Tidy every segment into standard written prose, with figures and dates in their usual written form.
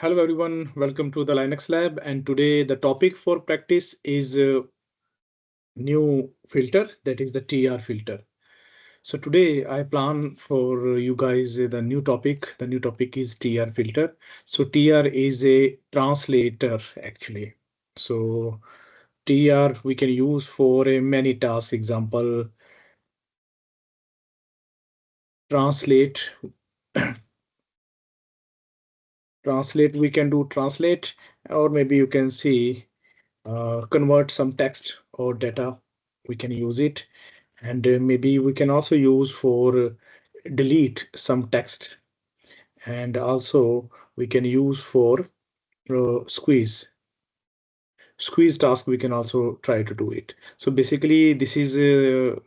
Hello everyone, welcome to the Linux Lab, and today the topic for practice is new filter, that is the TR filter. So today I plan for you guys the new topic. The new topic is TR filter. So TR is a translator actually. So TR we can use for many tasks. Example, translate. Translate, we can do translate, or maybe you can see convert some text or data. We can use it, and maybe we can also use for delete some text, and also we can use for squeeze task. We can also try to do it. So basically this is a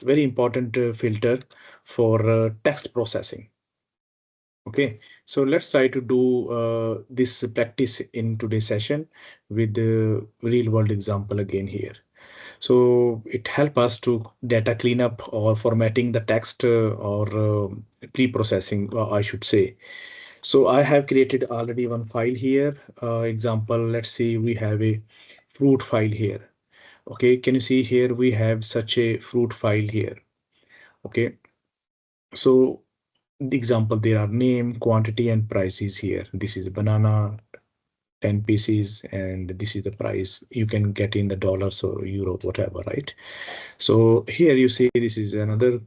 very important filter for text processing. Okay, so let's try to do this practice in today's session with the real world example again here. So it helps us to data cleanup or formatting the text or pre-processing, I should say. So I have created already one file here. Example, let's see, we have a fruit file here. Okay, can you see here we have such a fruit file here. Okay, so the example, there are name, quantity, and prices here. This is a banana, 10 pieces, and this is the price. You can get in the dollars or euro, whatever, right? So here you see this is another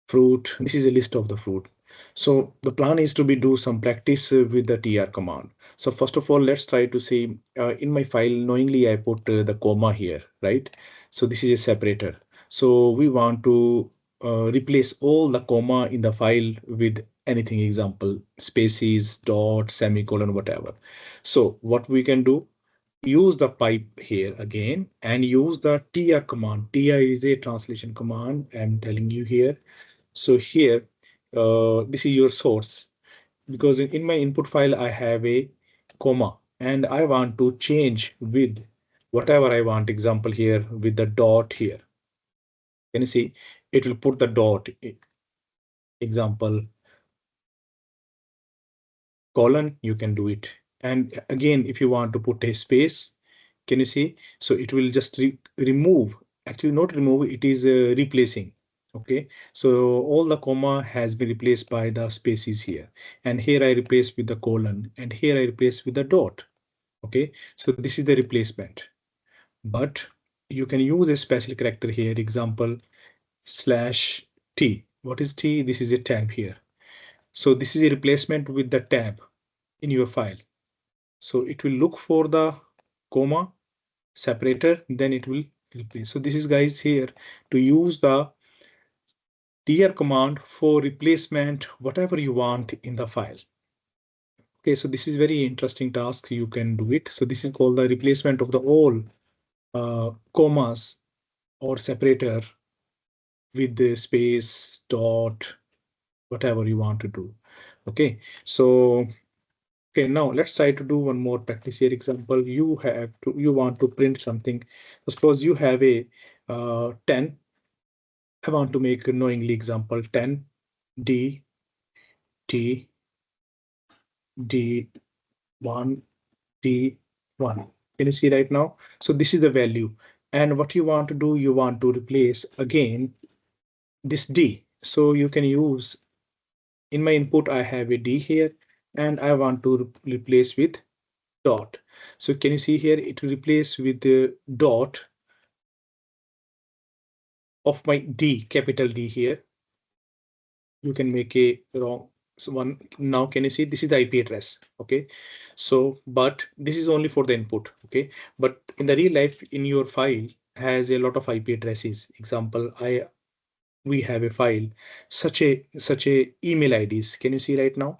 fruit. This is a list of the fruit. So the plan is to be do some practice with the tr command. So first of all, let's try to see in my file, knowingly I put the comma here, right? So this is a separator. So we want to replace all the comma in the file with anything, example, spaces, dot, semicolon, whatever. So what we can do, use the pipe here again and use the tr command. Tr is a translation command, I'm telling you here. So here, this is your source, because in my input file, I have a comma and I want to change with whatever I want. Example here with the dot here. Can you see? It will put the dot. Example, colon, you can do it. And again, if you want to put a space, can you see? So it will just remove, actually not remove, it is replacing. Okay, so all the comma has been replaced by the spaces here. And here I replace with the colon, and here I replace with the dot. Okay, so this is the replacement. But you can use a special character here, example, slash T. What is T? This is a tab here. So this is a replacement with the tab in your file. So it will look for the comma separator, then it will replace. So this is guys here to use the tr command for replacement, whatever you want in the file. Okay, so this is very interesting task. You can do it. So this is called the replacement of the all commas or separator with the space, dot, whatever you want to do. Okay, so okay, now let's try to do one more practice here. Example, you want to print something. Suppose you have a 10. I want to make a knowingly example 10 D T D1 D1. Can you see right now? So this is the value. And what you want to do, you want to replace again this D. So you can use, in my input, I have a D here, and I want to replace with dot. So can you see here, it will replace with the dot of my D, capital D here. You can make a wrong one. Now can you see, this is the IP address. Okay, so but this is only for the input. Okay, but in the real life, in your file has a lot of IP addresses. Example, we have a file such a email IDs. Can you see right now,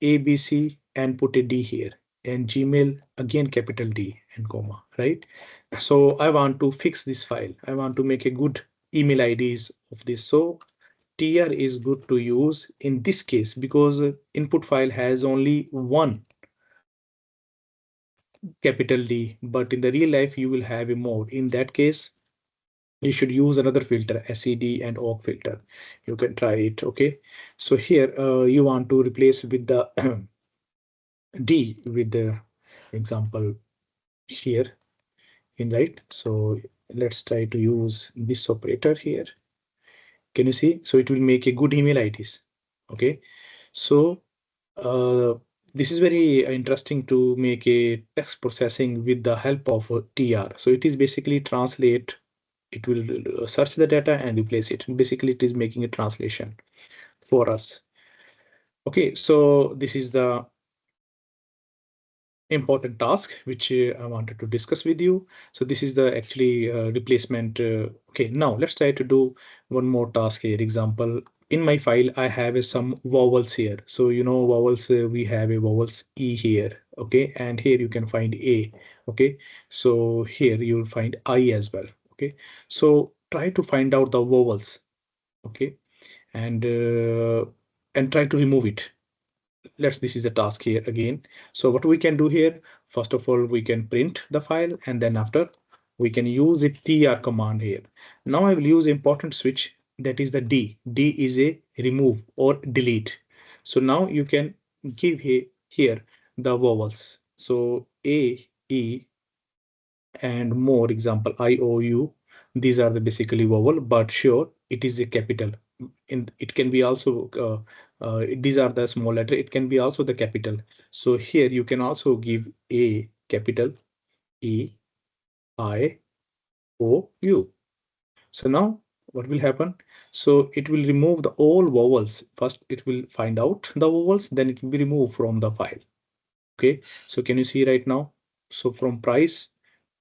ABC, and put a D here, and Gmail again capital D and comma, right? So I want to fix this file. I want to make a good email IDs of this. So tr is good to use in this case, because input file has only one capital D, but in the real life you will have a more. In that case, you should use another filter, sed and awk filter. You can try it. Okay, so here you want to replace with the D with the example here in right. So let's try to use this operator here. Can you see? So it will make a good email IDs. Okay. So uh, this is very interesting to make a text processing with the help of TR. So it is basically translate. It will search the data and replace it. Basically, it is making a translation for us. Okay, so this is the important task which I wanted to discuss with you. So this is the actually replacement. Okay, now let's try to do one more task here. Example, in my file, I have some vowels here. So you know vowels, we have a vowels E here. Okay, and here you can find A. Okay, so here you will find I as well. Okay, so try to find out the vowels. Okay, and try to remove it. This is a task here again. So what we can do here, first of all, we can print the file, and then after we can use a tr command here. Now I will use important switch, that is the D is a remove or delete. So now you can give here the vowels. So A, E, and more, example I, O, U. These are the basically vowel, but sure it is a capital. It can be also these are the small letter. It can be also the capital. So here you can also give A capital, E, I, O, U. So now what will happen? So it will remove the all vowels. First it will find out the vowels, then it will be removed from the file. Okay, so can you see right now? So from price,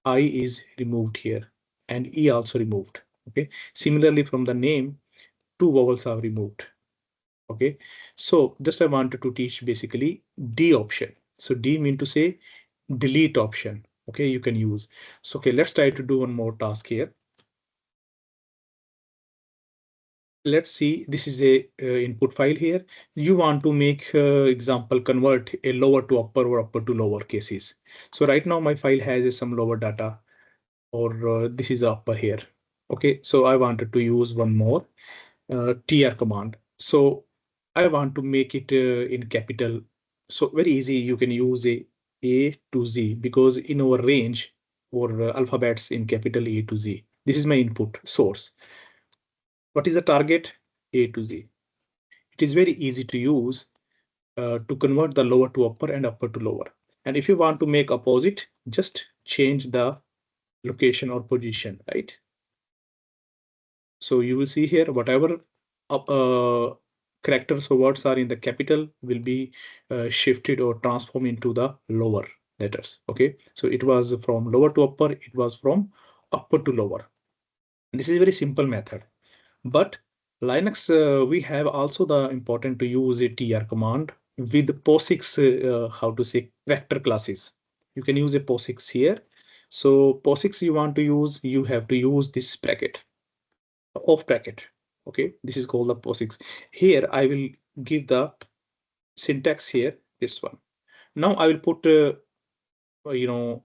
I is removed here and E also removed. Okay, similarly from the name, two vowels are removed. Okay, so just I wanted to teach basically D option. So D mean to say delete option. Okay, you can use. So okay, let's try to do one more task here. Let's see, this is a input file here. You want to make example convert a lower to upper or upper to lower cases. So right now my file has some lower data, or this is upper here. Okay, so I wanted to use one more tr command. So I want to make it in capital. So very easy, you can use a to Z, because in our range or alphabets in capital A to Z. This is my input source. What is the target? A to Z. It is very easy to use to convert the lower to upper and upper to lower. And if you want to make opposite, just change the location or position, right? So you will see here whatever characters or words are in the capital will be shifted or transformed into the lower letters. Okay, so it was from lower to upper, it was from upper to lower. This is a very simple method. But Linux, we have also the important to use a tr command with POSIX, how to say, vector classes. You can use a POSIX here. So POSIX you want to use, you have to use this bracket, off bracket. Okay, this is called the POSIX. Here I will give the syntax here, this one. Now I will put, you know,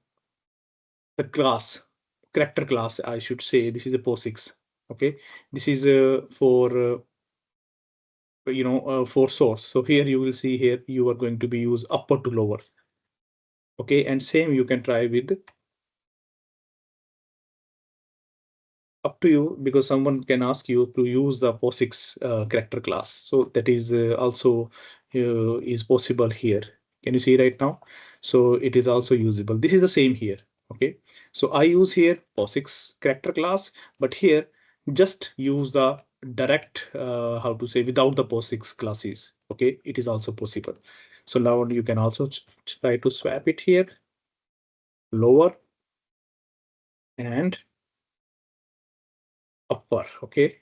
the class, character class, I should say. This is a POSIX. Okay, this is for for source. So here you will see here you are going to be use upper to lower. Okay, and same you can try with, up to you, because someone can ask you to use the POSIX character class. So that is also is possible here. Can you see right now? So it is also usable. This is the same here. Okay, so I use here POSIX character class, but here just use the direct, how to say, without the POSIX classes. Okay, it is also possible. So now you can also try to swap it here, lower and upper. Okay,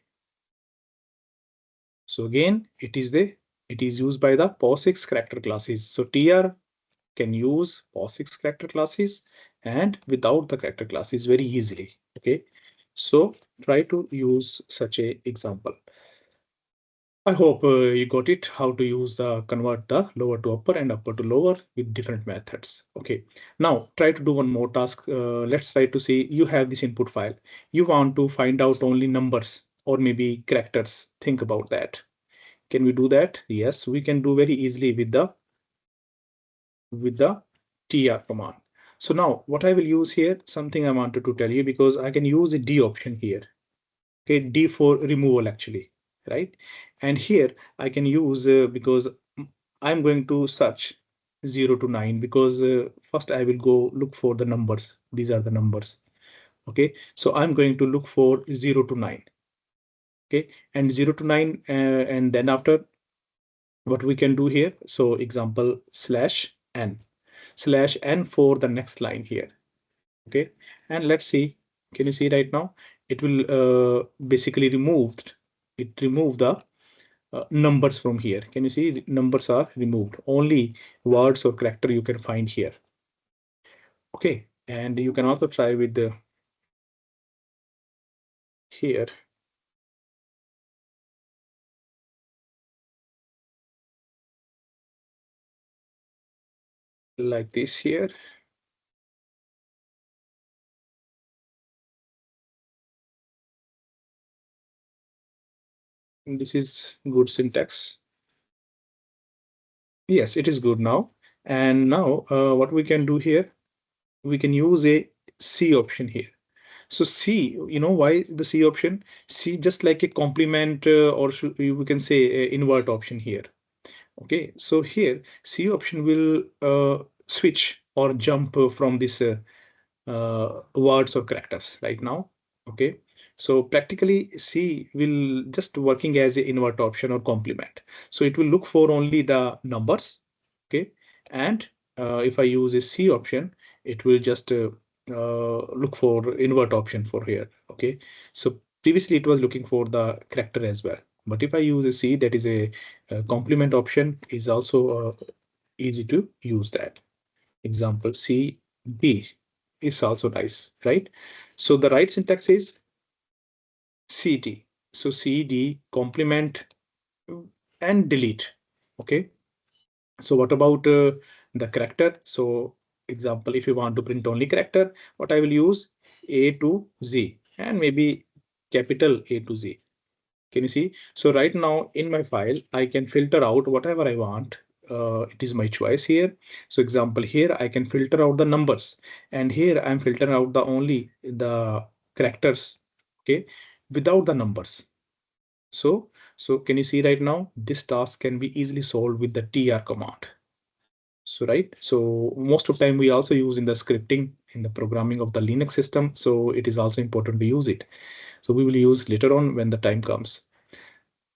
so again, it is used by the POSIX character classes. So tr can use POSIX character classes and without the character classes very easily. Okay, so try to use such a example. I hope you got it, how to use the convert the lower to upper and upper to lower with different methods. Okay, now try to do one more task. Let's try to see, you have this input file. You want to find out only numbers or maybe characters. Think about that. Can we do that? Yes, we can do very easily with the with the tr command. So now what I will use here, something I wanted to tell you, because I can use a D option here. Okay, D for removal actually, right? And here I can use because I'm going to search 0 to 9 because first I will go look for the numbers. These are the numbers. Okay, so I'm going to look for 0 to 9. Okay, and 0 to 9 and then after what we can do here. So example slash n for the next line here. Okay, and let's see, can you see right now it will basically remove the numbers from here. Can you see numbers are removed, only words or character you can find here. Okay, and you can also try with the here like this here. And this is good syntax. Yes, it is good now. And now what we can do here, we can use a C option here. So C, you know why the C option? C just like a complement or should, we can say a invert option here. Okay, so here C option will switch or jump from this words or characters right now. Okay, so practically C will just working as a invert option or complement. So it will look for only the numbers. Okay, and if I use a C option, it will just look for invert option for here. Okay, so previously it was looking for the character as well. But if I use a C, that is a complement option, is also easy to use that. Example C B is also nice, right? So the right syntax is CD. So CD complement and delete. Okay. So what about the character? So example, if you want to print only character, what I will use A to Z and maybe capital A to Z. Can you see? So right now in my file, I can filter out whatever I want. It is my choice here. So example here, I can filter out the numbers, and here I'm filtering out the only the characters, okay, without the numbers. So can you see right now, this task can be easily solved with the tr command. So right, so most of the time we also use in the scripting in the programming of the Linux system. So it is also important to use it. So we will use later on when the time comes.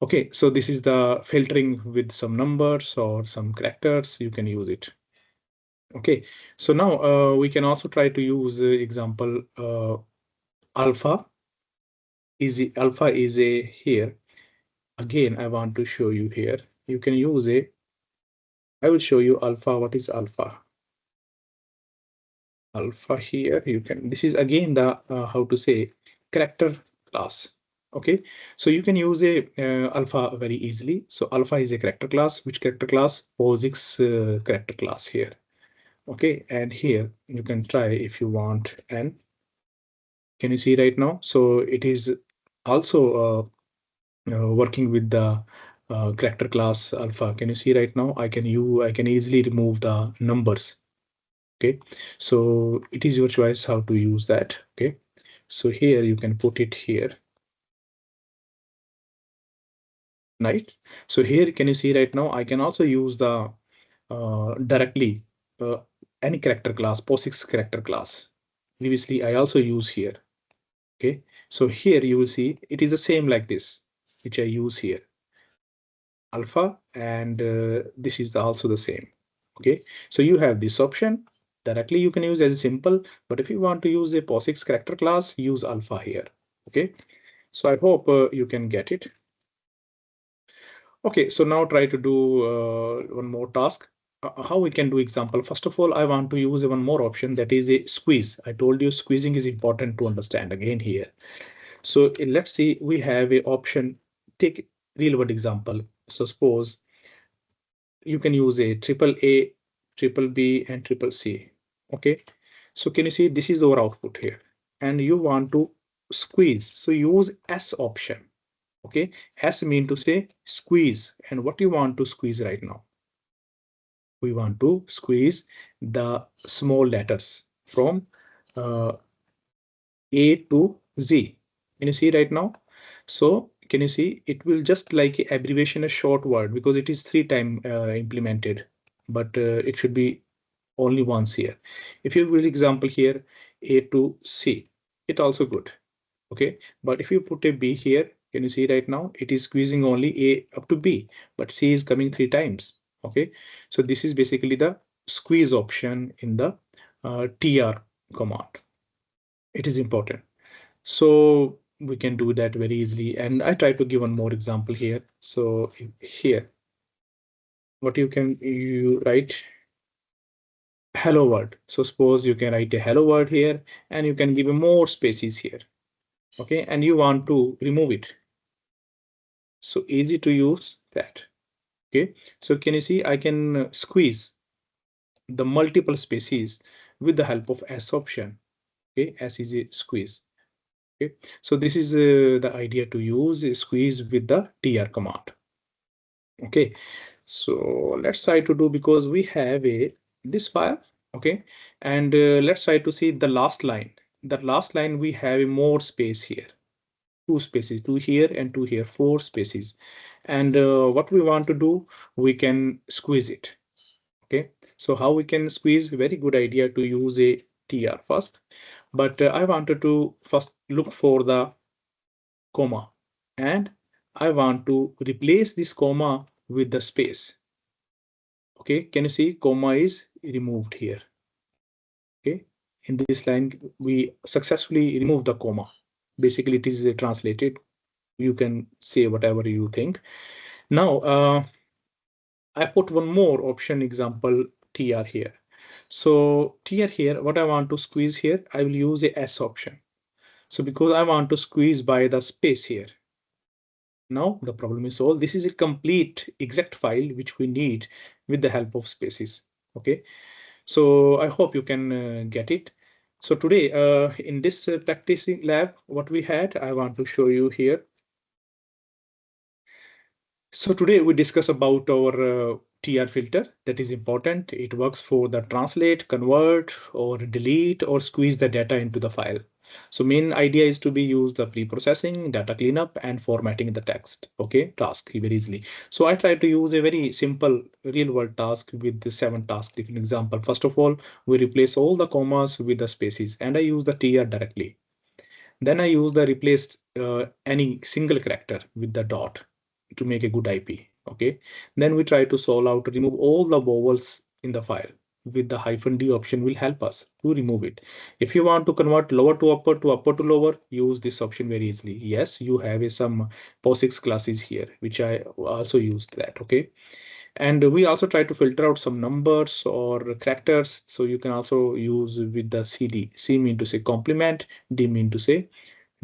Okay, so this is the filtering with some numbers or some characters, you can use it. Okay, so now we can also try to use example alpha is a here. Again, I want to show you here. You can use a, I will show you alpha. What is alpha? Alpha here, you can, this is again the how to say character class. Okay, so you can use a alpha very easily. So alpha is a character class. Which character class? POSIX character class here. Okay, and here you can try if you want. And can you see right now? So it is also working with the character class alpha. Can you see right now? I can easily remove the numbers. Okay, so it is your choice how to use that. Okay, so here you can put it here, right? So here can you see right now, I can also use the directly uh, any character class, POSIX character class. Previously I also use here. Okay, so here you will see it is the same like this, which I use here, alpha, and this is also the same. Okay, so you have this option directly you can use as simple, but if you want to use a POSIX character class, use alpha here. Okay, so I hope you can get it. Okay, so now try to do one more task. How we can do example? First of all, I want to use one more option, that is a squeeze. I told you squeezing is important to understand again here. So let's see, we have a option, take real world example. So suppose you can use a triple A, triple B, and triple C. Okay, so can you see this is our output here, and you want to squeeze, so use S option. Okay, S mean to say squeeze, and what you want to squeeze right now? we want to squeeze the small letters from A to Z. Can you see right now? So can you see it will just like a abbreviation, a short word, because it is 3 times implemented, but it should be only once here. If you will example here, A to C, it also good. Okay, but if you put a B here, can you see right now it is squeezing only A up to B, but C is coming 3 times. Okay, so this is basically the squeeze option in the TR command. It is important. So we can do that very easily. And I try to give one more example here. So here, what you write hello word. So suppose you can write a hello word here and you can give more spaces here. Okay, and you want to remove it. So easy to use that. Okay, so can you see I can squeeze the multiple spaces with the help of S option. Okay, S is a squeeze. Okay, so this is the idea to use a squeeze with the TR command. Okay, so let's try to do, because we have a this file. Okay, and let's try to see the last line. The last line we have more space here, 2 spaces, 2 here and 2 here, 4 spaces. And what we want to do, we can squeeze it. Okay, so how we can squeeze? Very good idea to use a TR first, but I wanted to first look for the comma, and I want to replace this comma with the space. Okay, can you see comma is removed here? Okay, in this line we successfully remove the comma. Basically it is translated. You can say whatever you think. Now I put one more option example TR here. So TR here, what I want to squeeze here, I will use a S option. So because I want to squeeze by the space here. Now the problem is solved. This is a complete exact file which we need with the help of spaces. Okay, so I hope you can get it. So today in this practicing lab, what we had, I want to show you here. So today we discuss about our TR filter. That is important. It works for the translate, convert, or delete, or squeeze the data into the file. So main idea is to be use the pre-processing, data cleanup, and formatting the text. Okay, task very easily. So I try to use a very simple real-world task with the 7 tasks. Different example. First of all, we replace all the commas with the spaces, and I use the TR directly. Then I use the replace any single character with the dot to make a good IP. Okay. Then we try to solve out, remove all the vowels in the file with the -d option will help us to remove it. If you want to convert lower to upper to lower, use this option very easily. Yes, you have some POSIX classes here, which I also used that. Okay. And we also try to filter out some numbers or characters. So you can also use with the CD. C mean to say complement, D mean to say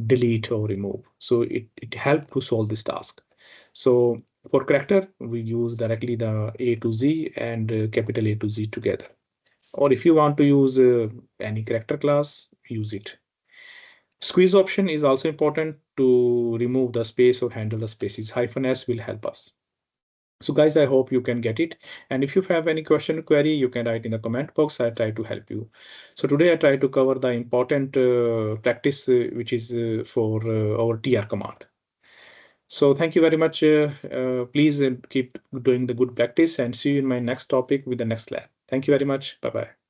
delete or remove. So it helped to solve this task. So for character, we use directly the A to Z and capital A to Z together. Or if you want to use any character class, use it. Squeeze option is also important to remove the space or handle the spaces. -S will help us. So guys, I hope you can get it. And if you have any question or query, you can write in the comment box. I try to help you. So today I try to cover the important practice, which is for our TR command. So thank you very much. Please keep doing the good practice and see you in my next topic with the next lab. Thank you very much. Bye-bye.